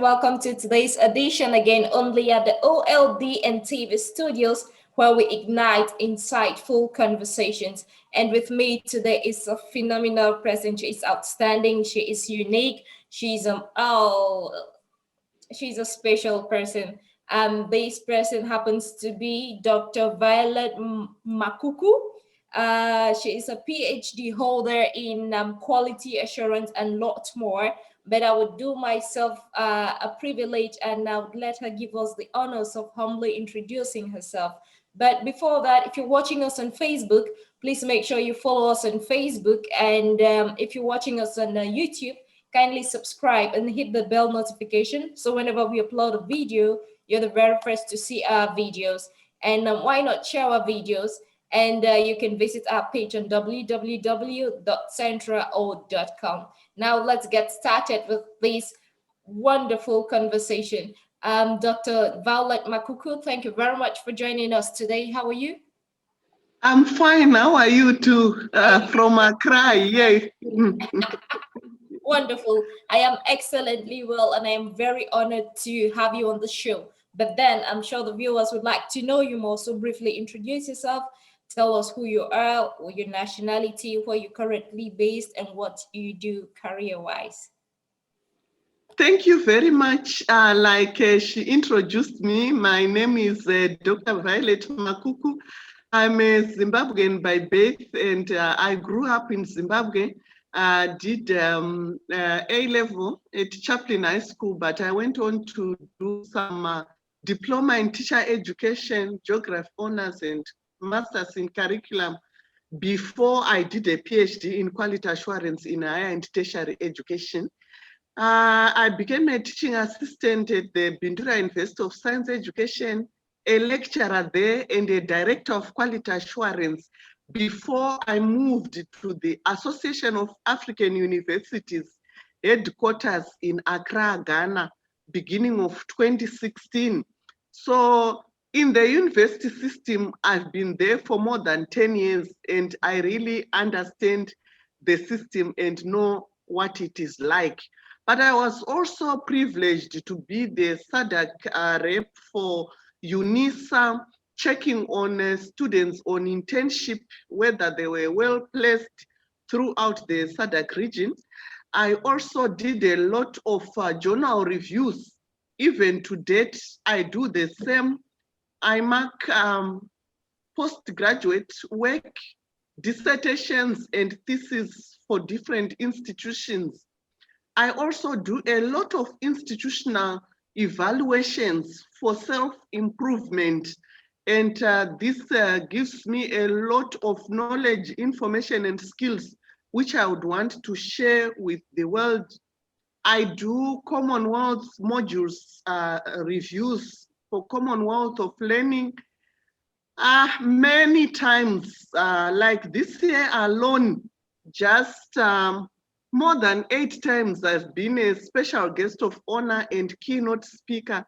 welcome to today's edition again only at the OLDN TV studios where we ignite insightful conversations. And with me today is a phenomenal person. She is outstanding. She is unique. She's a special person. This person happens to be Dr. Violet Makuku. She is a PhD holder in quality assurance and lots more. But I would do myself a privilege and I would let her give us the honors of humbly introducing herself. But before that, if you're watching us on Facebook, please make sure you follow us on Facebook. And if you're watching us on YouTube, kindly subscribe and hit the bell notification so whenever we upload a video, you're the very first to see our videos. And why not share our videos? And you can visit our page on www.centrao.com. Now let's get started with this wonderful conversation. Dr. Violet Makuku, thank you very much for joining us today. How are you? I'm fine. How are you too? From Accra, yay. Wonderful. I am excellently well, and I am very honored to have you on the show. But then I'm sure the viewers would like to know you more. So briefly introduce yourself. Tell us who you are, or your nationality, where you're currently based, and what you do career-wise. Thank you very much. She introduced me, my name is Dr. Violet Makuku. I'm a Zimbabwean by birth, and I grew up in Zimbabwe. Did A-level at Chaplin High School, but I went on to do some diploma in teacher education, geography honors, and masters in curriculum before I did a PhD in quality assurance in higher and tertiary education. I became a teaching assistant at the Bindura University of Science Education, a lecturer there, and a director of quality assurance before I moved to the Association of African Universities headquarters in Accra, Ghana, beginning of 2016. So in the university system, I've been there for more than 10 years, and I really understand the system and know what it is like. But I was also privileged to be the SADC rep for UNISA, checking on students on internship, whether they were well placed throughout the SADC region. I also did a lot of journal reviews. Even to date, I do the same. I mark postgraduate work, dissertations, and theses for different institutions. I also do a lot of institutional evaluations for self-improvement. And this gives me a lot of knowledge, information, and skills, which I would want to share with the world. I do Commonwealth modules reviews for Commonwealth of Learning many times, like this year alone, just more than 8 times I've been a special guest of honor and keynote speaker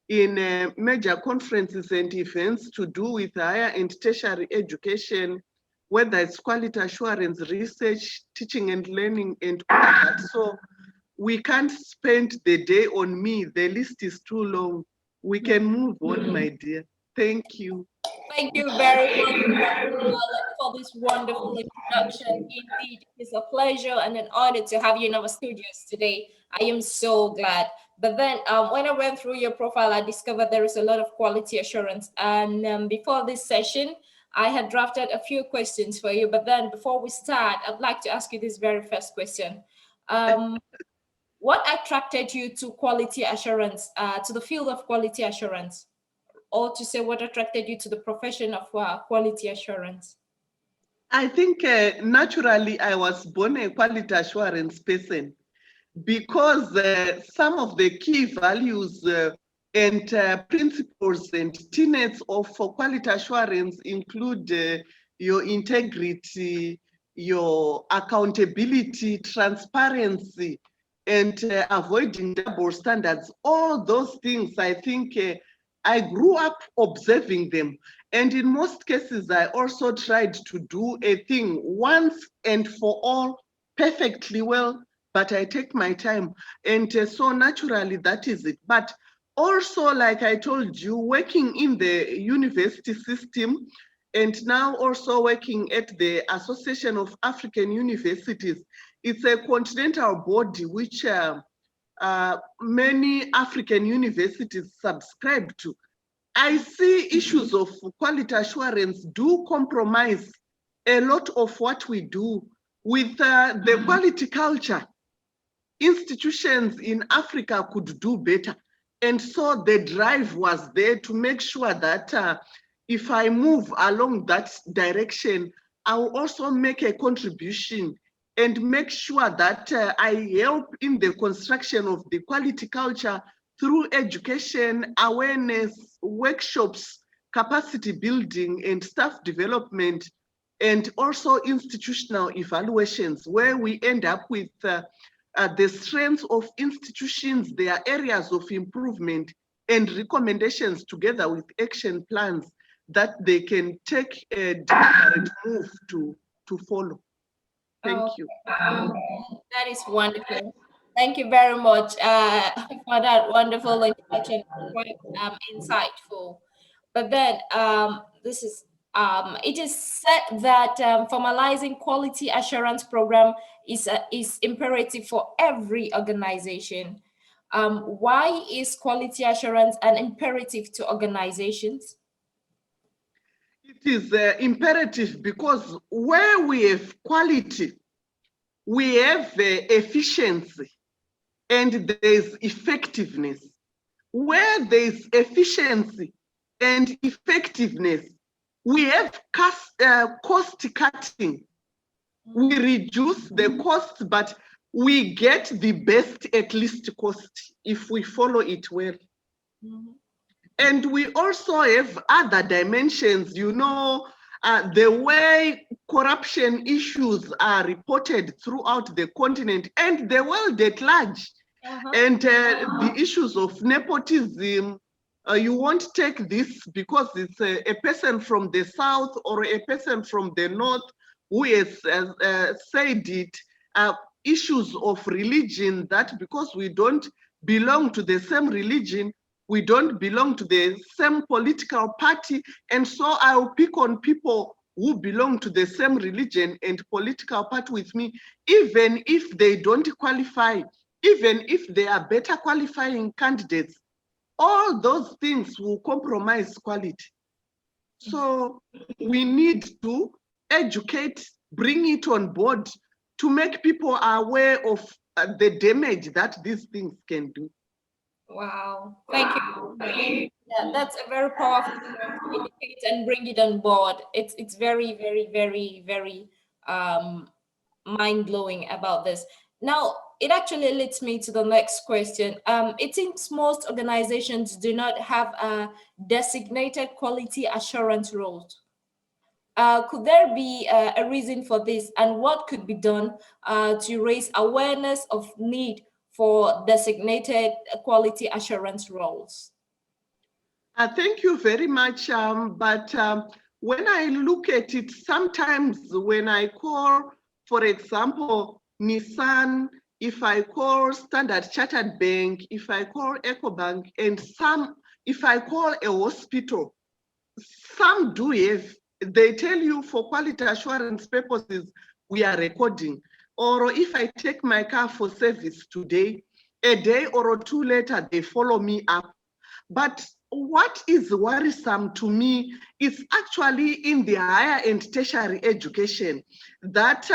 in major conferences and events to do with higher and tertiary education, whether it's quality assurance, research, teaching and learning, and all that. So we can't spend the day on me. The list is too long. We can move on, my dear. Thank you. Thank you very much for this wonderful introduction. Indeed, it's a pleasure and an honor to have you in our studios today. I am so glad. But then when I went through your profile, I discovered there is a lot of quality assurance. And before this session, I had drafted a few questions for you. But then before we start, I'd like to ask you this very first question. What attracted you to quality assurance, to the field of quality assurance? Or to say what attracted you to the profession of quality assurance? I think naturally I was born a quality assurance person because some of the key values and principles and tenets of quality assurance include your integrity, your accountability, transparency, and avoiding double standards. All those things, I think, I grew up observing them. And in most cases, I also tried to do a thing once and for all perfectly well, but I take my time. And so naturally, that is it. But also, like I told you, working in the university system, and now also working at the Association of African Universities, it's a continental body which many African universities subscribe to. I see issues of quality assurance do compromise a lot of what we do with the quality culture. Institutions in Africa could do better. And so the drive was there to make sure that if I move along that direction, I will also make a contribution and make sure that I help in the construction of the quality culture through education, awareness, workshops, capacity building, and staff development, and also institutional evaluations, where we end up with the strengths of institutions, their areas of improvement, and recommendations together with action plans that they can take a deliberate move to follow. Thank you. That is wonderful. Thank you very much for that wonderful introduction. Quite insightful. But then this is it is said that formalizing quality assurance program is imperative for every organization. Why is quality assurance an imperative to organizations? It is imperative because where we have quality, we have efficiency, and there is effectiveness. Where there is efficiency and effectiveness, we have cost cutting. We reduce the cost, but we get the best at least cost if we follow it well. Mm-hmm. And we also have other dimensions, you know, the way corruption issues are reported throughout the continent and the world at large. And the issues of nepotism, you won't take this because it's a person from the south or a person from the north who has said it. Issues of religion, that because we don't belong to the same religion, we don't belong to the same political party, and so I'll pick on people who belong to the same religion and political party with me, even if they don't qualify, even if they are better qualifying candidates. All those things will compromise quality. So we need to educate, bring it on board to make people aware of the damage that these things can do. Wow, thank you. Yeah, that's a very powerful way to educate and bring it on board. It's very, very, very, very mind-blowing about this. Now, it actually leads me to the next question. It seems most organizations do not have a designated quality assurance role. Could there be a reason for this, and what could be done to raise awareness of need for designated quality assurance roles? Thank you very much. But when I look at it, sometimes when I call, for example, Nissan, if I call Standard Chartered Bank, if I call EcoBank, and if I call a hospital, some do have, they tell you for quality assurance purposes, we are recording. Or if I take my car for service today, a day or two later, they follow me up. But what is worrisome to me is actually in the higher and tertiary education that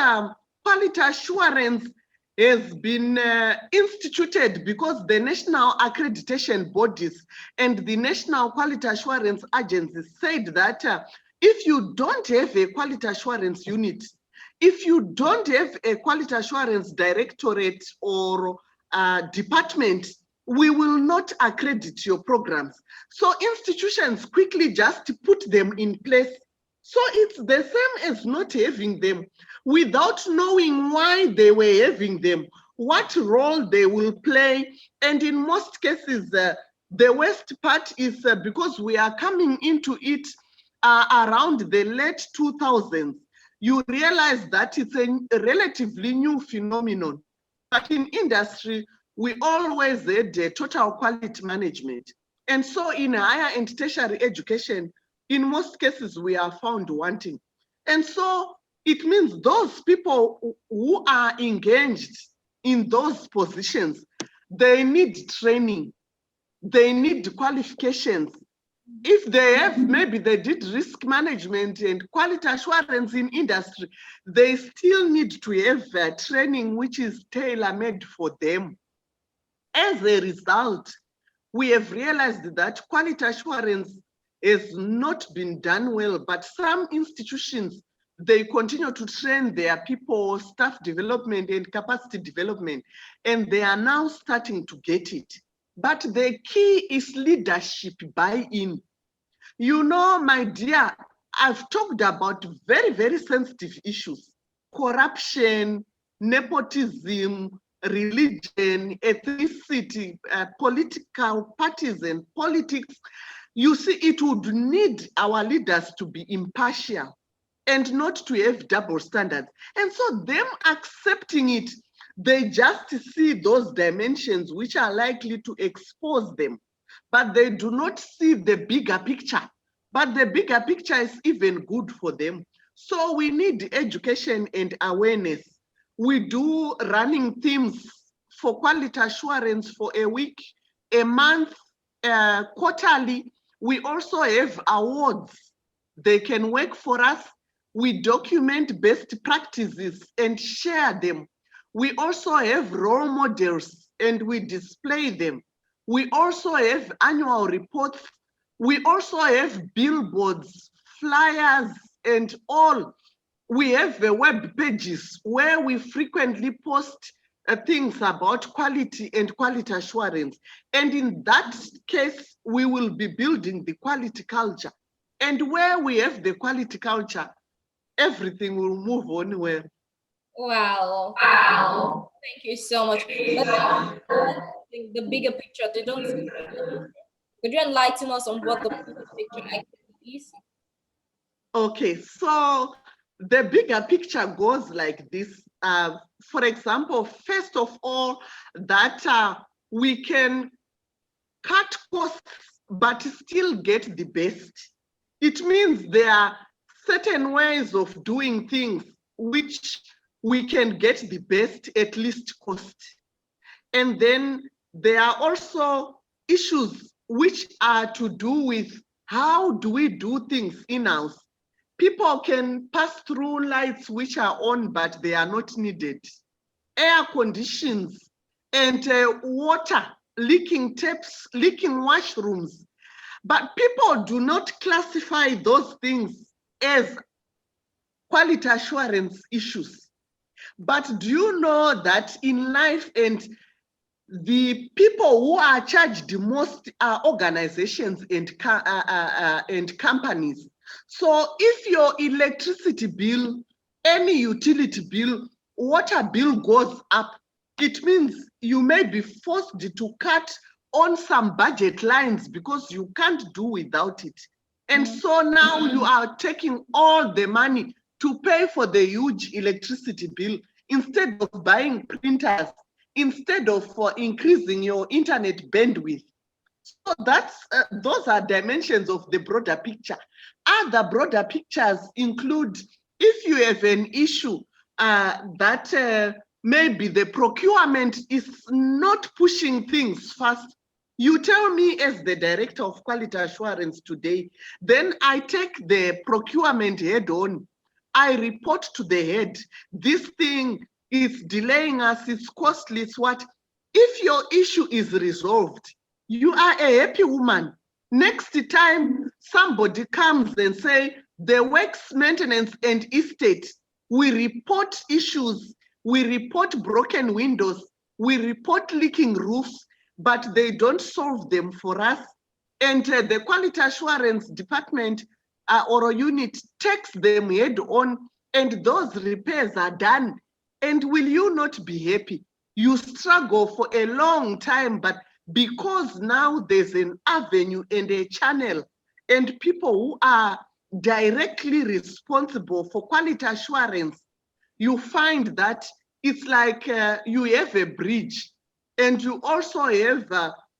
quality assurance has been instituted because the national accreditation bodies and the national quality assurance agencies said that if you don't have a quality assurance unit, if you don't have a quality assurance directorate or department, we will not accredit your programs. So institutions quickly just put them in place. So it's the same as not having them without knowing why they were having them, what role they will play. And in most cases, the worst part is because we are coming into it around the late 2000s, you realize that it's a relatively new phenomenon. But in industry, we always had total quality management. And so in higher and tertiary education, in most cases, we are found wanting. And so it means those people who are engaged in those positions, they need training, they need qualifications. If they have, maybe they did risk management and quality assurance in industry, they still need to have training which is tailor-made for them. As a result, we have realized that quality assurance has not been done well, but some institutions, they continue to train their people, staff development and capacity development, and they are now starting to get it. But the key is leadership buy-in. You know, my dear, I've talked about very, very sensitive issues: corruption, nepotism, religion, ethnicity, political parties and politics. You see, it would need our leaders to be impartial and not to have double standards. And so them accepting it, they just see those dimensions which are likely to expose them, but they do not see the bigger picture. But the bigger picture is even good for them. So we need education and awareness. We do running themes for quality assurance for a week, a month, quarterly. We also have awards. They can work for us. We document best practices and share them. We also have role models and we display them. We also have annual reports. We also have billboards, flyers, and all. We have web pages where we frequently post things about quality and quality assurance. And in that case, we will be building the quality culture. And where we have the quality culture, everything will move on well. Wow. Thank you so much. But the bigger picture, they don't see. Could you enlighten us on what the bigger picture actually is? Okay, so the bigger picture goes like this. For example, first of all, that we can cut costs but still get the best. It means there are certain ways of doing things which we can get the best at least cost. And then there are also issues which are to do with how do we do things in-house. People can pass through lights which are on, but they are not needed. Air conditions and water, leaking taps, leaking washrooms. But people do not classify those things as quality assurance issues. But do you know that in life, and the people who are charged most are organizations and companies. So if your electricity bill, any utility bill, water bill goes up, it means you may be forced to cut on some budget lines because you can't do without it. And so now you are taking all the money to pay for the huge electricity bill instead of buying printers, instead of increasing your internet bandwidth. So those are dimensions of the broader picture. Other broader pictures include if you have an issue that maybe the procurement is not pushing things fast. You tell me as the director of quality assurance today, then I take the procurement head on. I report to the head, this thing is delaying us, it's costly, it's what? If your issue is resolved, you are a happy woman. Next time somebody comes and say, the works maintenance and estate, we report issues, we report broken windows, we report leaking roofs, but they don't solve them for us. And the quality assurance department or a unit takes them head on and those repairs are done. And will you not be happy? You struggle for a long time, but because now there's an avenue and a channel and people who are directly responsible for quality assurance, you find that it's like you have a bridge and you also have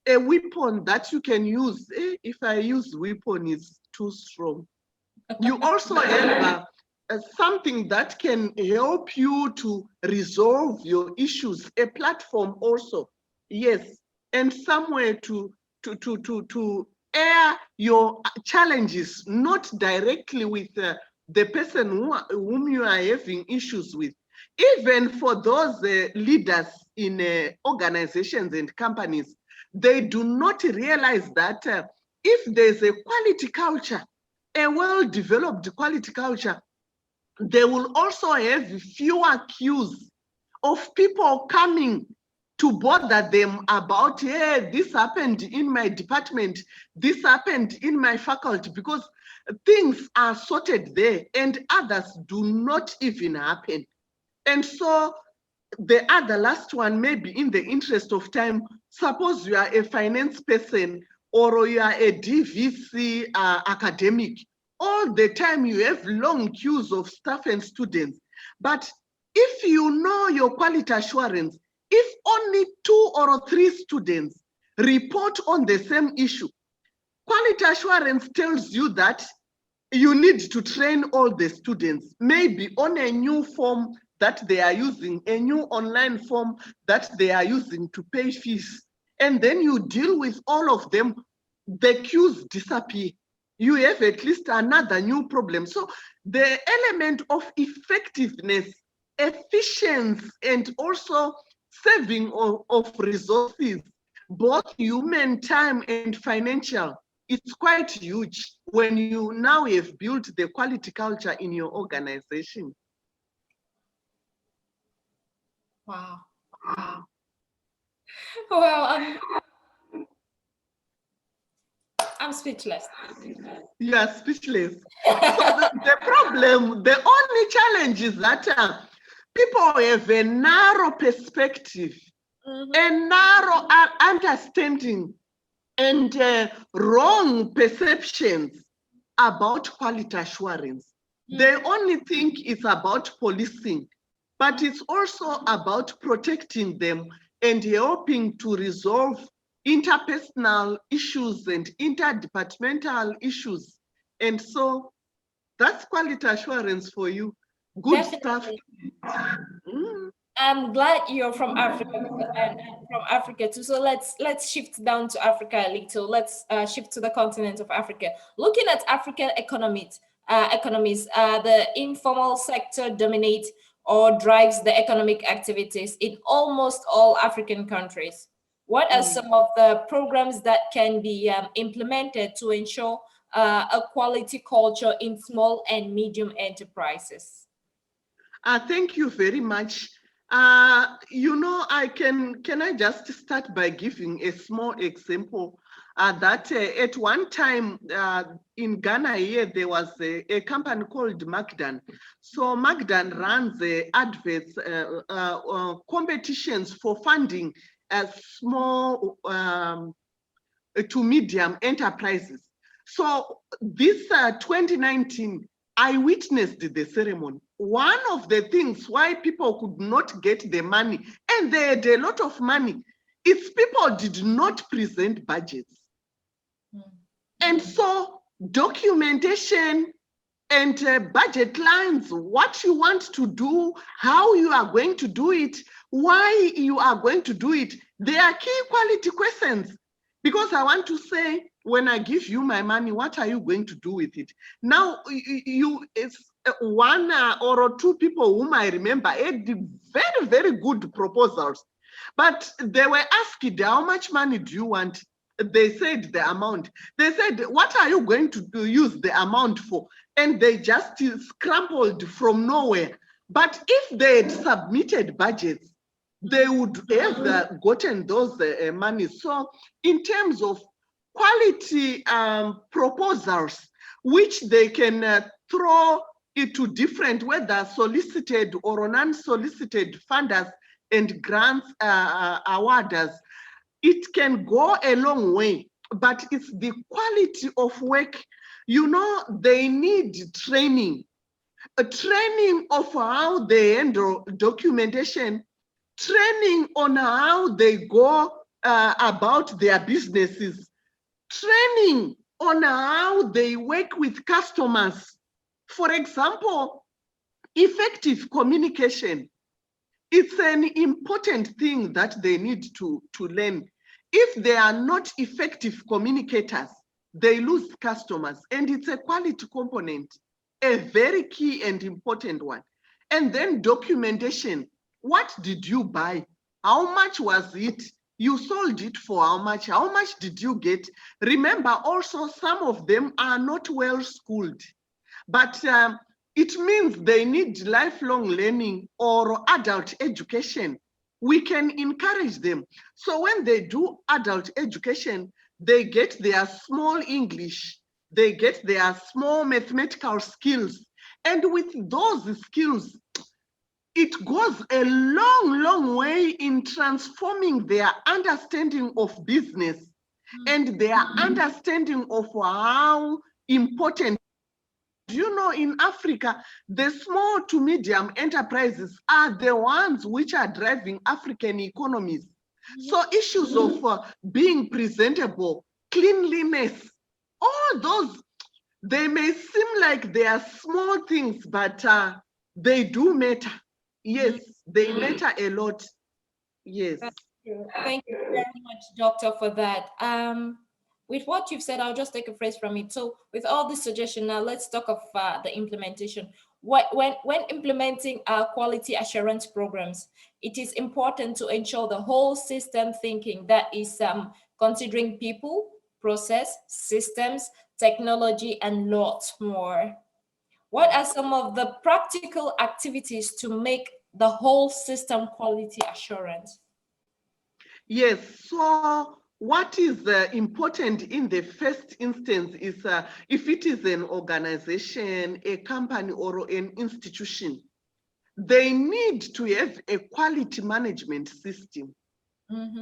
a weapon that you can use. If I use weapon, it's too strong. You also have something that can help you to resolve your issues, a platform also, yes, and somewhere to air your challenges, not directly with the person whom you are having issues with. Even for those leaders in organizations and companies, they do not realize that if there's a quality culture, a well-developed quality culture, they will also have fewer cues of people coming to bother them about, hey, this happened in my department, this happened in my faculty, because things are sorted there and others do not even happen. And so the last one, maybe in the interest of time, suppose you are a finance person or you are a DVC academic, all the time you have long queues of staff and students. But if you know your quality assurance, if only 2 or 3 students report on the same issue, quality assurance tells you that you need to train all the students, maybe on a new form that they are using, a new online form that they are using to pay fees. And then you deal with all of them, the queues disappear. You have at least another new problem. So the element of effectiveness, efficiency, and also saving of resources, both human time and financial, it's quite huge when you now have built the quality culture in your organization. Wow. Well, I'm speechless. You are speechless. So the problem, the only challenge is that people have a narrow perspective, a narrow understanding, and wrong perceptions about quality assurance. They only think it's about policing, but it's also about protecting them and helping to resolve interpersonal issues and interdepartmental issues. And so that's quality assurance for you. Good stuff. I'm glad you're from Africa and from Africa too. So let's shift down to Africa a little. Let's shift to the continent of Africa. Looking at African economies, the informal sector dominates or drives the economic activities in almost all African countries. What are some of the programs that can be implemented to ensure a quality culture in small and medium enterprises? Thank you very much. Can I just start by giving a small example that at one time in Ghana here, there was a company called Magdan. So Magdan runs adverts, competitions for funding small to medium enterprises. So this 2019, I witnessed the ceremony. One of the things why people could not get the money, and they had a lot of money, is people did not present budgets. And so documentation and budget lines, what you want to do, how you are going to do it, why you are going to do it, they are key quality questions. Because I want to say, when I give you my money, what are you going to do with it? Now, it's one or two people whom I remember had very, very good proposals, but they were asked, how much money do you want? They said the amount. They said, what are you going to use the amount for? And they just scrambled from nowhere. But if they had submitted budgets, they would have gotten those money. So in terms of quality proposals, which they can throw into different, whether solicited or non-solicited funders and grants awarders, it can go a long way, but it's the quality of work. They need training. a training of how they handle documentation, training on how they go about their businesses, training on how they work with customers. For example, effective communication. It's an important thing that they need to learn. If they are not effective communicators, they lose customers, and it's a quality component, a very key and important one. And then documentation. What did you buy? How much was it? You sold it for how much? How much did you get? Remember, also, some of them are not well schooled, but it means they need lifelong learning or adult education. We can encourage them. So when they do adult education, they get their small English, they get their small mathematical skills. And with those skills, it goes a long, long way in transforming their understanding of business and their understanding of how important. You know, in Africa, the small to medium enterprises are the ones which are driving African economies. So issues of being presentable, cleanliness, all those, they may seem like they are small things, but they do matter. Yes, they matter a lot. Yes. That's true. Thank you very much, Doctor, for that. With what you've said, I'll just take a phrase from it. So, with all this suggestion, now let's talk of the implementation. When implementing quality assurance programs, it is important to ensure the whole system thinking that is considering people, process, systems, technology, and lots more. What are some of the practical activities to make the whole system quality assurance? Yes, so what is important in the first instance is if it is an organization, a company, or an institution, they need to have a quality management system.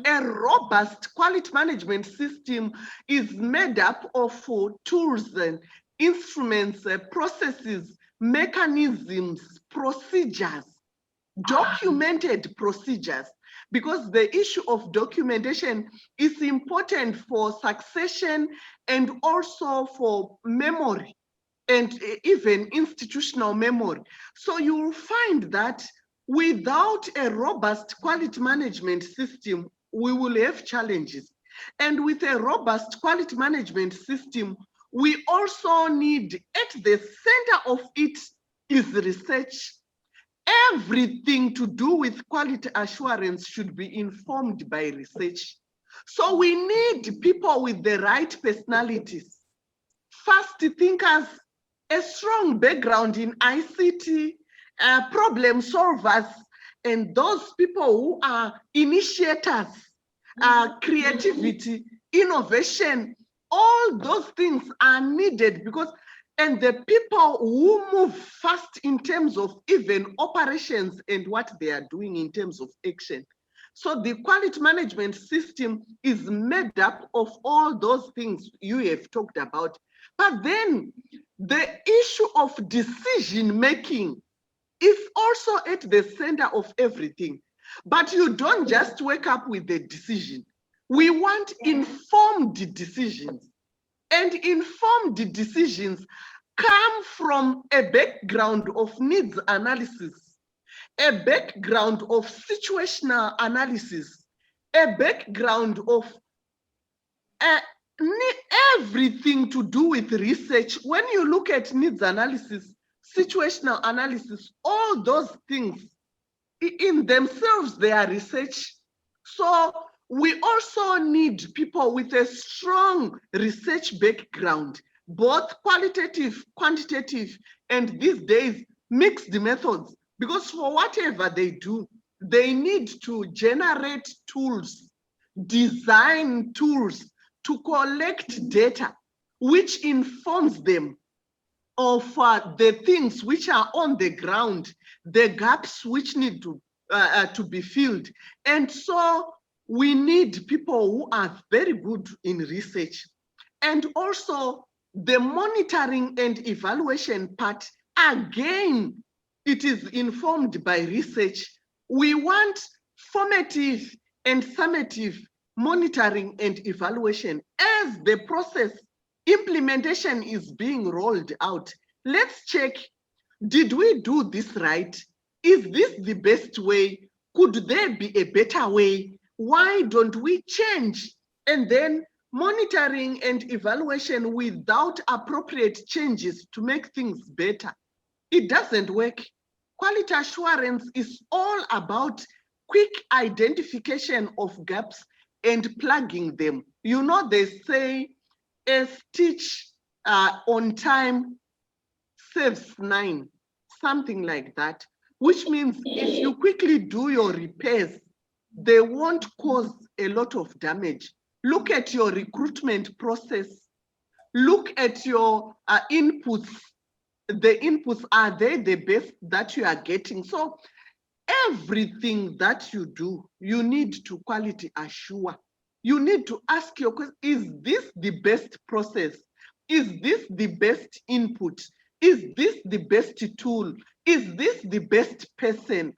A robust quality management system is made up of tools and instruments, processes, mechanisms, procedures, documented procedures, because the issue of documentation is important for succession and also for memory and even institutional memory. So you will find that without a robust quality management system, we will have challenges. And with a robust quality management system, we also need, at the center of it is research. Everything to do with quality assurance should be informed by research. So we need people with the right personalities, fast thinkers, a strong background in ICT, problem solvers, and those people who are initiators, creativity, innovation. All those things are needed because, and the people who move fast in terms of even operations and what they are doing in terms of action. So the quality management system is made up of all those things you have talked about. But then the issue of decision making is also at the center of everything. But you don't just wake up with the decision. We want informed decisions. And informed decisions come from a background of needs analysis, a background of situational analysis, a background of everything to do with research. When you look at needs analysis, situational analysis, all those things in themselves, they are research. So we also need people with a strong research background, both qualitative, quantitative, and these days mixed methods, because for whatever they do, they need to generate tools, design tools to collect data, which informs them of the things which are on the ground, the gaps which need to be filled. And so we need people who are very good in research. And also the monitoring and evaluation part Again, it is informed by research. We want formative and summative monitoring and evaluation as the process implementation is being rolled out. Let's check, did we do this right? Is this the best way? Could there be a better way? Why don't we change? And then monitoring and evaluation without appropriate changes to make things better. It doesn't work. Quality assurance is all about quick identification of gaps and plugging them. You know, they say a stitch on time saves 9, something like that, which means if you quickly do your repairs, they won't cause a lot of damage. Look at your recruitment process. Look at your inputs. The inputs, are they the best that you are getting? So everything that you do, you need to quality assure. You need to ask your question, is this the best process? Is this the best input? Is this the best tool? Is this the best person?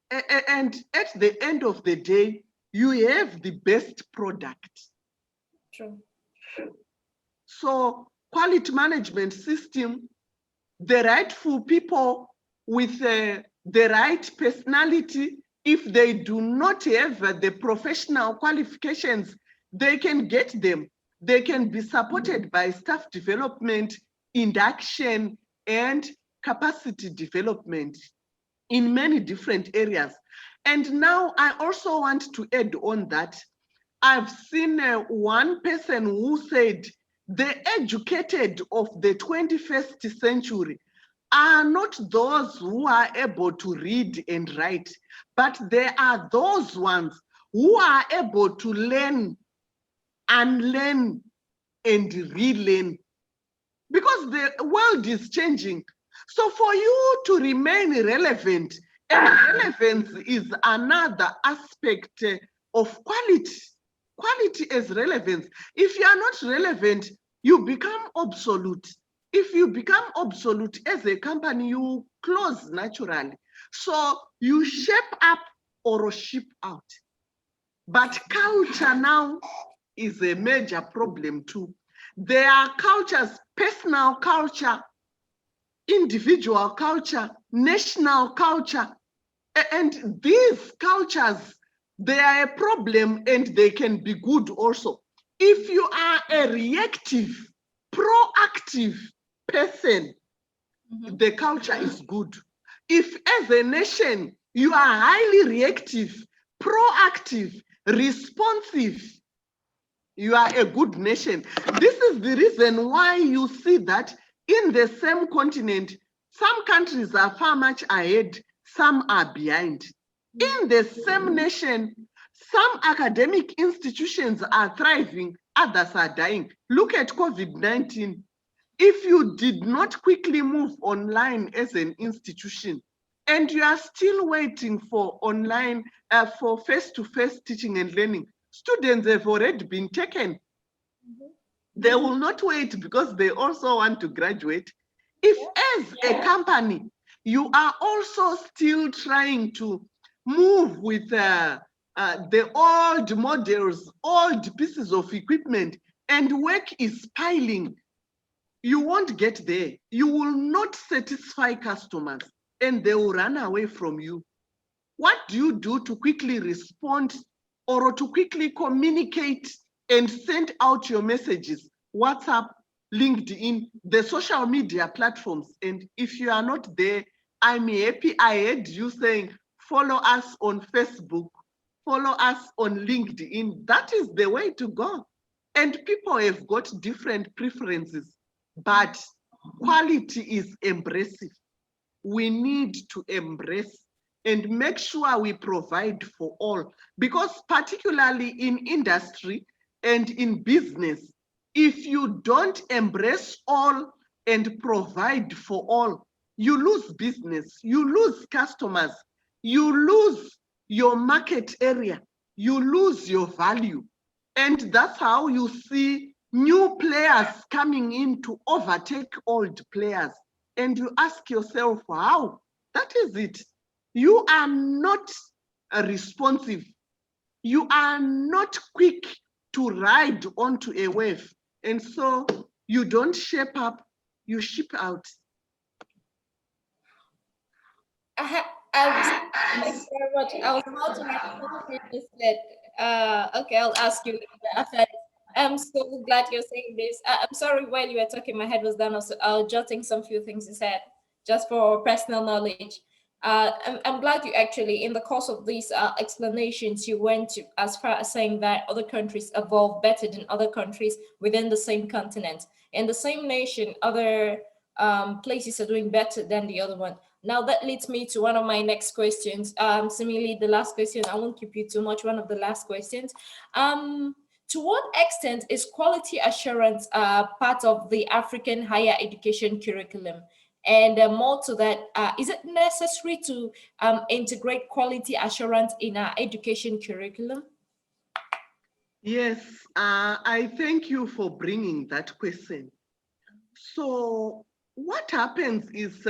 And at the end of the day, you have the best product. True. So quality management system, the rightful people with the right personality, if they do not have the professional qualifications, they can get them. They can be supported by staff development, induction, and capacity development in many different areas. And now I also want to add on that. I've seen one person who said the educated of the 21st century are not those who are able to read and write, but they are those ones who are able to learn, unlearn, and relearn. Because the world is changing. So for you to remain relevant, and relevance is another aspect of quality. Quality is relevance. If you are not relevant, you become obsolete. If you become obsolete as a company, you close naturally. So you shape up or ship out. But culture now is a major problem too. There are cultures, personal culture, individual culture, national culture, and these cultures, they are a problem and they can be good also. If you are a reactive, proactive person, the culture is good. If as a nation, you are highly reactive, proactive, responsive, you are a good nation. This is the reason why you see that in the same continent, some countries are far much ahead, some are behind. In the same nation, some academic institutions are thriving, others are dying. Look at COVID-19. If you did not quickly move online as an institution, and you are still waiting for online, for face-to-face teaching and learning, students have already been taken. They will not wait because they also want to graduate. If as a company, you are also still trying to move with the old models, old pieces of equipment, and work is piling, you won't get there. You will not satisfy customers and they will run away from you. What do you do to quickly respond or to quickly communicate and send out your messages? WhatsApp, LinkedIn, the social media platforms. And if you are not there, I'm happy I heard you saying, follow us on Facebook, follow us on LinkedIn. That is the way to go. And people have got different preferences, but quality is embracive. We need to embrace and make sure we provide for all, because particularly in industry and in business, if you don't embrace all and provide for all, you lose business, you lose customers, you lose your market area, you lose your value. And that's how you see new players coming in to overtake old players. and you ask yourself, how? That is it. You are not responsive. You are not quick to ride onto a wave. And so you don't shape up, you ship out. Thank you very much. I was about to respond to you said, okay, I'll ask you later after this. I'm so glad you're saying this. I'm sorry, while you were talking, my head was down. I was jotting some few things you said just for personal knowledge. I'm glad you actually, in the course of these explanations, you went to, as far as saying that other countries evolve better than other countries within the same continent. In the same nation, other places are doing better than the other one. Now that leads me to one of my next questions. Similarly, the last question, I won't keep you too much. One of the last questions. To what extent is quality assurance part of the African higher education curriculum? And more to that, is it necessary to integrate quality assurance in our education curriculum? Yes, I thank you for bringing that question. So what happens is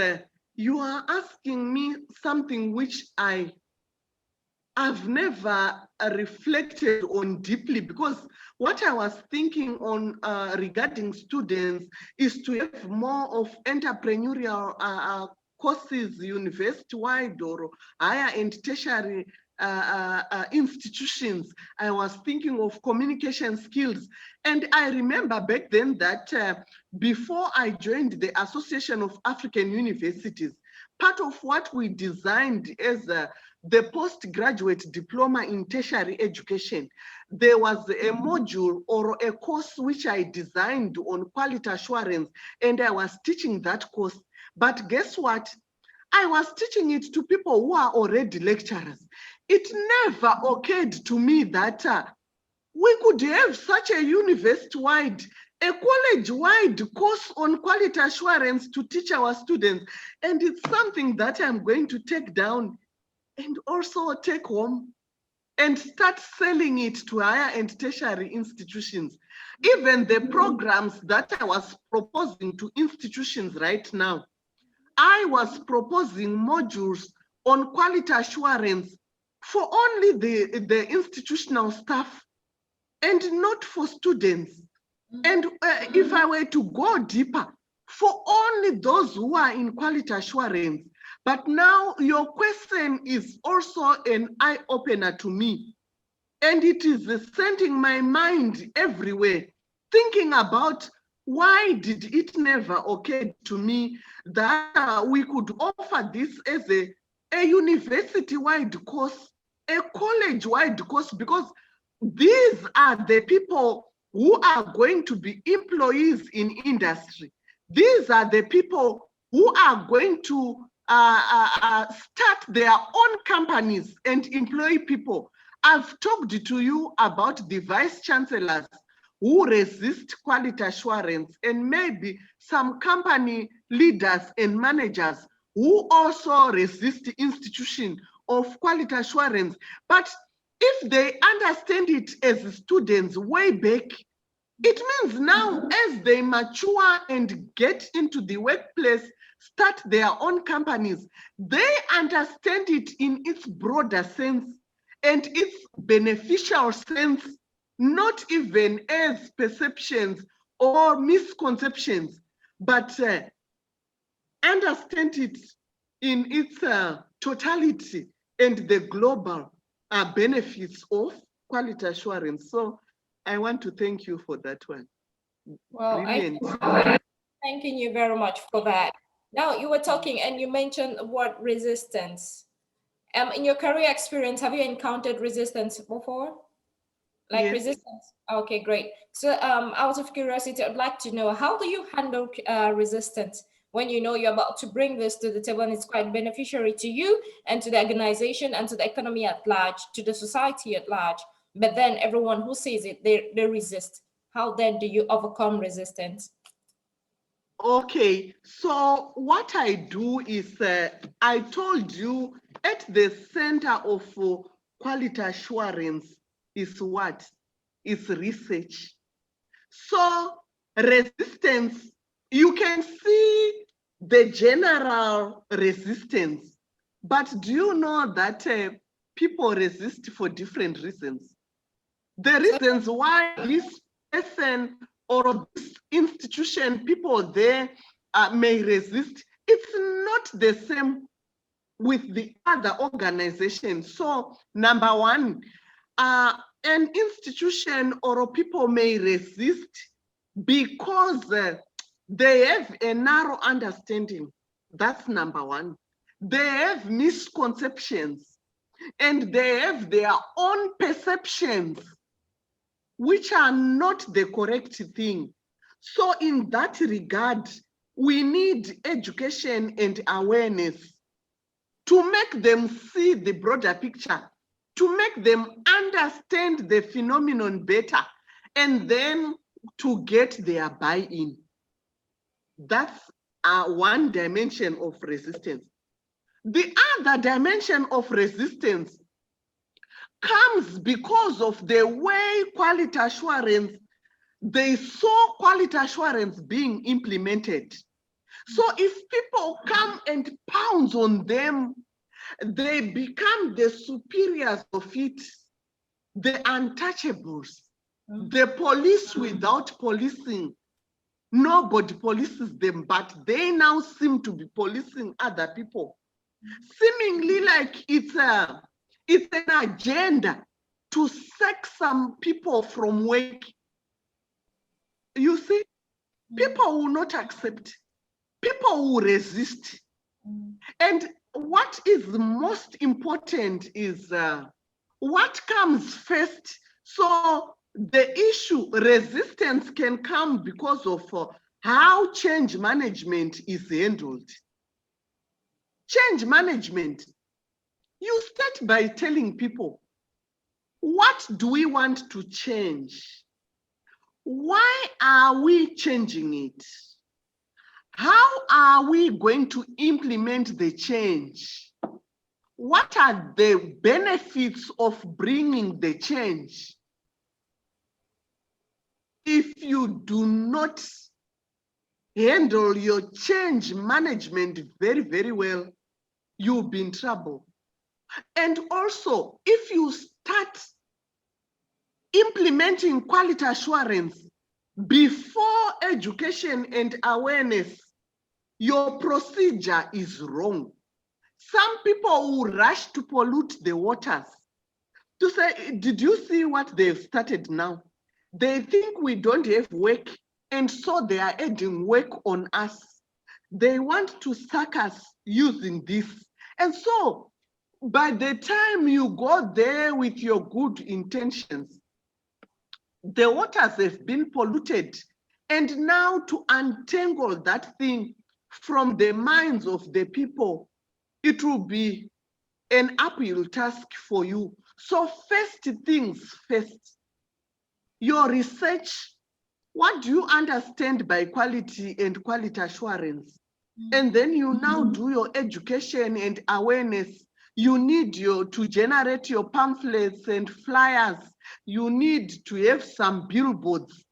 you are asking me something which I've never reflected on deeply, because what I was thinking on regarding students is to have more of entrepreneurial courses university-wide or higher and tertiary institutions. I was thinking of communication skills. And I remember back then that before I joined the Association of African Universities, part of what we designed as the postgraduate diploma in tertiary education, there was a module or a course which I designed on quality assurance, and I was teaching that course. But guess what? I was teaching it to people who are already lecturers. It never occurred to me that we could have such a university-wide, a college-wide course on quality assurance to teach our students. And it's something that I'm going to take down and also take home and start selling it to higher and tertiary institutions. Even the programs that I was proposing to institutions right now, I was proposing modules on quality assurance for only the institutional staff and not for students. And if I were to go deeper, for only those who are in quality assurance. But now your question is also an eye-opener to me. And it is sending my mind everywhere, thinking about why did it never occur to me that we could offer this as a university-wide course, a college-wide course, because these are the people who are going to be employees in industry. These are the people who are going to start their own companies and employ people. I've talked to you about the vice chancellors who resist quality assurance, and maybe some company leaders and managers who also resist the institution of quality assurance. But if they understand it as students way back, it means now as they mature and get into the workplace, start their own companies, they understand it in its broader sense and its beneficial sense, not even as perceptions or misconceptions, but understand it in its totality and the global benefits of quality assurance. So I want to thank you for that one. Well, Brilliant. thanking you very much for that. Now, you were talking and you mentioned the word resistance. In your career experience, have you encountered resistance before? Like Yes. resistance? Okay, great. So, out of curiosity, I'd like to know, how do you handle resistance when you know you're about to bring this to the table and it's quite beneficiary to you and to the organization and to the economy at large, to the society at large, but then everyone who sees it, they resist. How then do you overcome resistance? Okay, so what I do is I told you at the center of quality assurance is what? Is research. So resistance, you can see the general resistance. But do you know that people resist for different reasons? The reasons why this person or this institution, people there may resist, it's not the same with the other organizations. So number one, an institution or people may resist because they have a narrow understanding. That's number one. They have misconceptions and they have their own perceptions, which are not the correct thing. So in that regard, we need education and awareness to make them see the broader picture, to make them understand the phenomenon better, and then to get their buy-in. That's one dimension of resistance. The other dimension of resistance comes because of the way quality assurance, they saw quality assurance being implemented. So if people come and pounce on them, they become the superiors of it, the untouchables, the police without policing. Nobody polices them, but they now seem to be policing other people, seemingly like it's an agenda to sack some people from work. You see, people will not accept, people will resist. And what is most important is what comes first. So the issue, resistance can come because of how change management is handled. Change management, you start by telling people, what do we want to change? Why are we changing it? How are we going to implement the change? What are the benefits of bringing the change? If you do not handle your change management very, very well, you'll be in trouble. And also, if you start implementing quality assurance before education and awareness, your procedure is wrong. Some people will rush to pollute the waters to say, did you see what they've started now? They think we don't have work, and so they are adding work on us. They want to sack us using this. And so by the time you go there with your good intentions, the waters have been polluted. And now to untangle that thing from the minds of the people, it will be an uphill task for you. So first things first, your research, what do you understand by quality and quality assurance? And then you now do your education and awareness. You need to generate your pamphlets and flyers. You need to have some billboards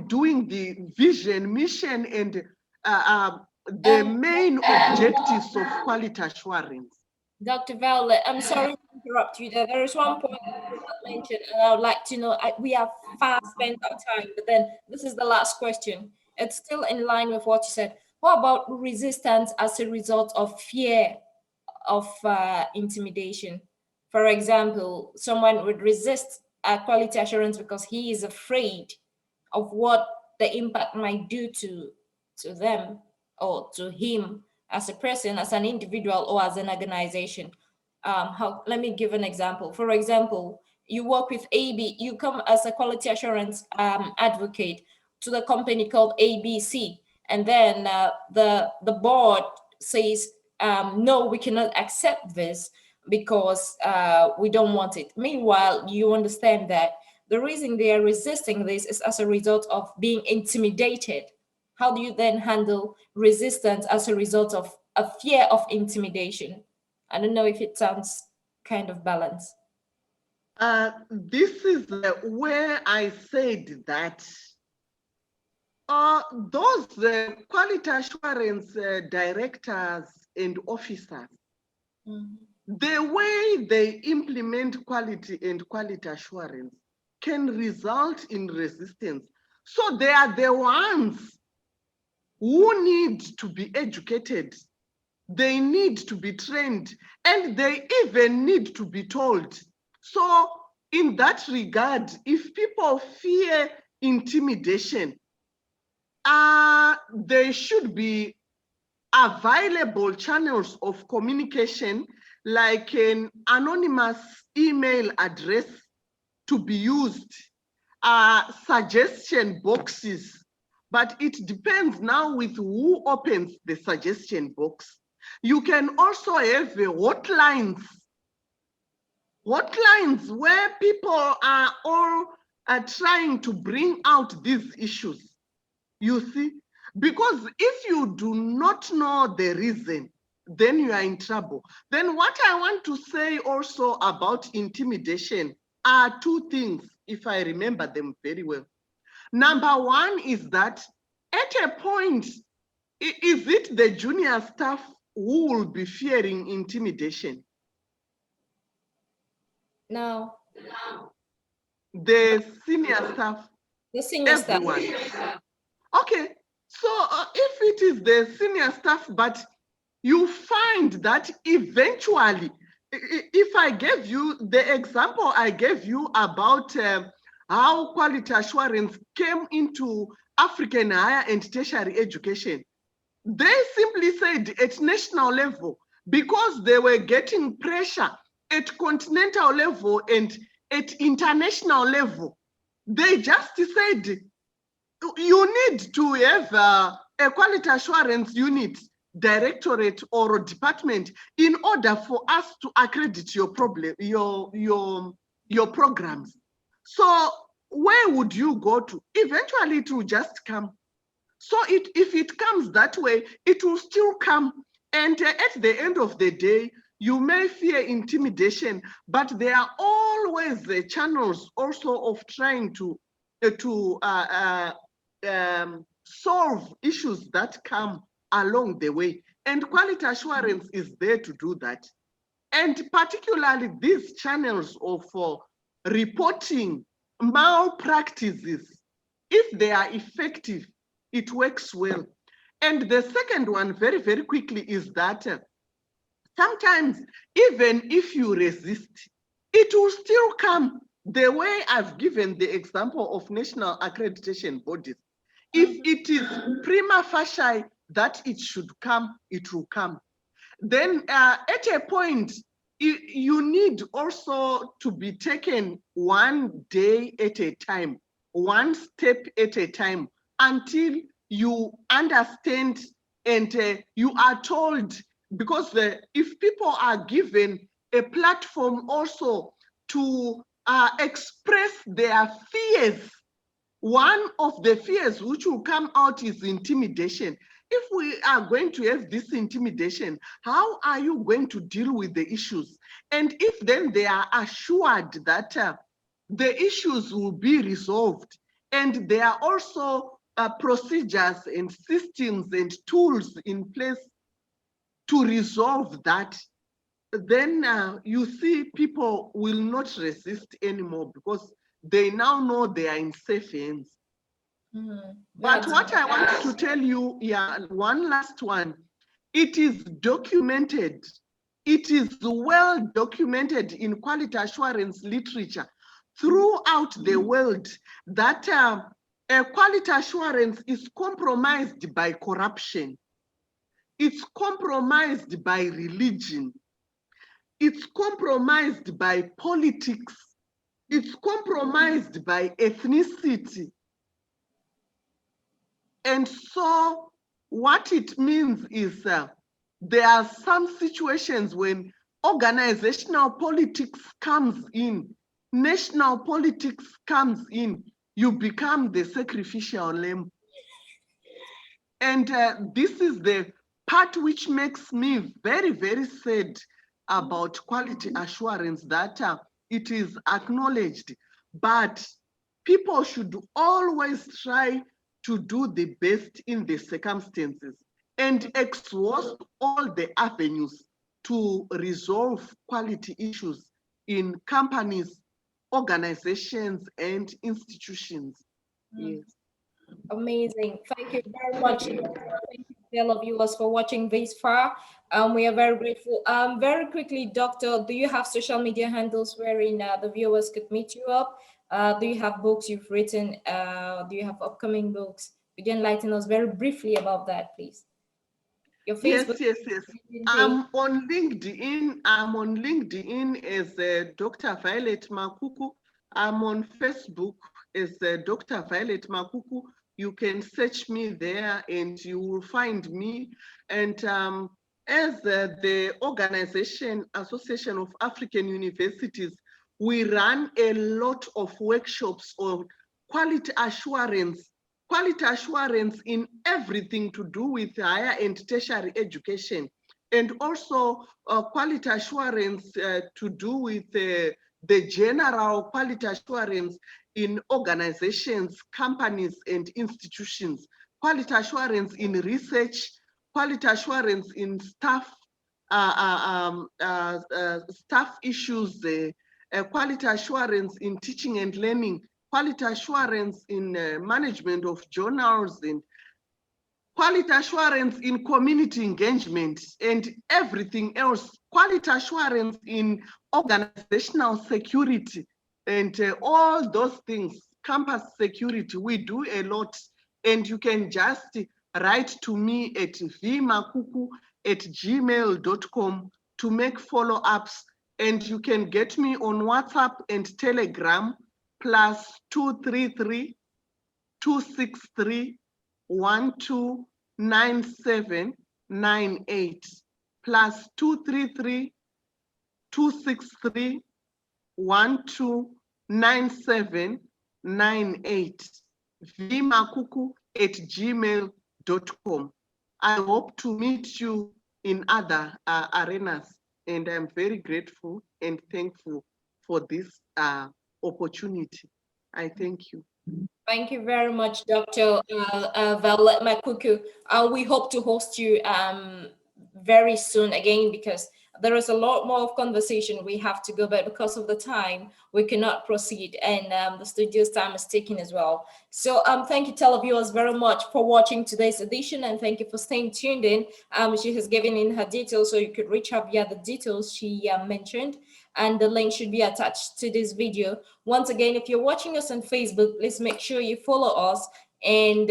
doing the vision, mission, and the main objectives of quality assurance. Dr. Violet, I'm sorry to interrupt you there. There is one point you did not mention, and I would like to know. We have fast spent our time, but then this is the last question. It's still in line with what you said. What about resistance as a result of fear of intimidation? For example, someone would resist quality assurance because he is afraid of what the impact might do to them or to him as a person, as an individual, or as an organization. Let me give an example. For example, you work with AB, you come as a quality assurance advocate to the company called ABC, and then the board says, no, we cannot accept this because we don't want it. Meanwhile, you understand that the reason they are resisting this is as a result of being intimidated. How do you then handle resistance as a result of a fear of intimidation? I don't know if it sounds kind of balanced. This is where I said that Those quality assurance directors and officers, the way they implement quality and quality assurance can result in resistance. So they are the ones who need to be educated. They need to be trained, and they even need to be told. So in that regard, if people fear intimidation, there should be available channels of communication, like an anonymous email address to be used, suggestion boxes, but it depends now with who opens the suggestion box. You can also have hotlines where people are all trying to bring out these issues, you see, because if you do not know the reason, then you are in trouble. Then what I want to say also about intimidation are two things, if I remember them very well. Number one is that at a point, is it the junior staff who will be fearing intimidation? No. The senior staff, The senior everyone. staff. Okay, so if it is the senior staff, but you find that eventually, if I gave you the example I gave you about how quality assurance came into African higher and tertiary education, they simply said at national level, because they were getting pressure at continental level and at international level, they just said, you need to have a quality assurance unit, directorate or department in order for us to accredit your programs. So where would you go to? Eventually it will just come. So if it comes that way, it will still come. And at the end of the day, you may fear intimidation, but there are always the channels also of trying to solve issues that come along the way. And quality assurance is there to do that. And particularly these channels of reporting malpractices, if they are effective, it works well. And the second one, very, very quickly, is that sometimes even if you resist, it will still come. The way I've given the example of national accreditation bodies, if it is prima facie that it should come, it will come. Then at a point, you need also to be taken one day at a time, one step at a time, until you understand and you are told, because if people are given a platform also to express their fears, one of the fears which will come out is intimidation. If we are going to have this intimidation, how are you going to deal with the issues? And if then they are assured that the issues will be resolved, and there are also procedures and systems and tools in place to resolve that, then you see people will not resist anymore because they now know they are in safe hands. But what I want to tell you, one last one, it is documented. It is well documented in quality assurance literature throughout the world that quality assurance is compromised by corruption. It's compromised by religion. It's compromised by politics. It's compromised by ethnicity. And so what it means is there are some situations when organizational politics comes in, national politics comes in, you become the sacrificial lamb. And this is the part which makes me very, very sad about quality assurance, that it is acknowledged, but people should always try to do the best in the circumstances and exhaust all the avenues to resolve quality issues in companies, organizations, and institutions. Yes. Amazing. Thank you very much, Doctor. Thank you to all of viewers for watching this far. We are very grateful. Very quickly, Doctor, do you have social media handles wherein the viewers could meet you up? Do you have books you've written? Do you have upcoming books? Could you enlighten us very briefly about that, please? Your Facebook Yes. page. I'm on LinkedIn as Dr. Violet Makuku. I'm on Facebook as Dr. Violet Makuku. You can search me there and you will find me. And as the organization, Association of African Universities, we run a lot of workshops on quality assurance in everything to do with higher and tertiary education, and also quality assurance to do with the general quality assurance in organizations, companies, and institutions, quality assurance in research, quality assurance in staff issues, quality assurance in teaching and learning, quality assurance in management of journals, and quality assurance in community engagement, and everything else, quality assurance in organizational security, and all those things, campus security, we do a lot. And you can just write to me at vmakuku@gmail.com to make follow-ups, and you can get me on WhatsApp and Telegram +233 263 129798 +233 263 129798 vmakuku@gmail.com. I hope to meet you in other arenas, and I'm very grateful and thankful for this opportunity. I thank you. Thank you very much, Dr. Violet Makuku. We hope to host you very soon again, because there is a lot more of conversation we have to go, but because of the time, we cannot proceed, and the studio's time is taken as well. So thank you, televiewers, very much for watching today's edition, and thank you for staying tuned in. She has given in her details, so you could reach her via the details she mentioned, and the link should be attached to this video. Once again, if you're watching us on Facebook, please make sure you follow us and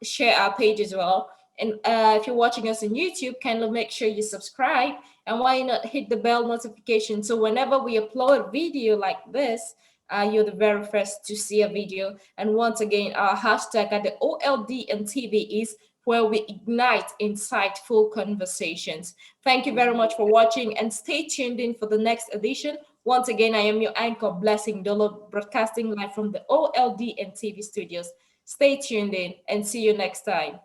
share our page as well. And if you're watching us on YouTube, kindly make sure you subscribe, and why not hit the bell notification, so whenever we upload a video like this, you're the very first to see a video. And once again, our hashtag at the OLDN TV is where we ignite insightful conversations. Thank you very much for watching, and stay tuned in for the next edition. Once again, I am your anchor, Blessing Dolo, broadcasting live from the OLDN TV studios. Stay tuned in and see you next time.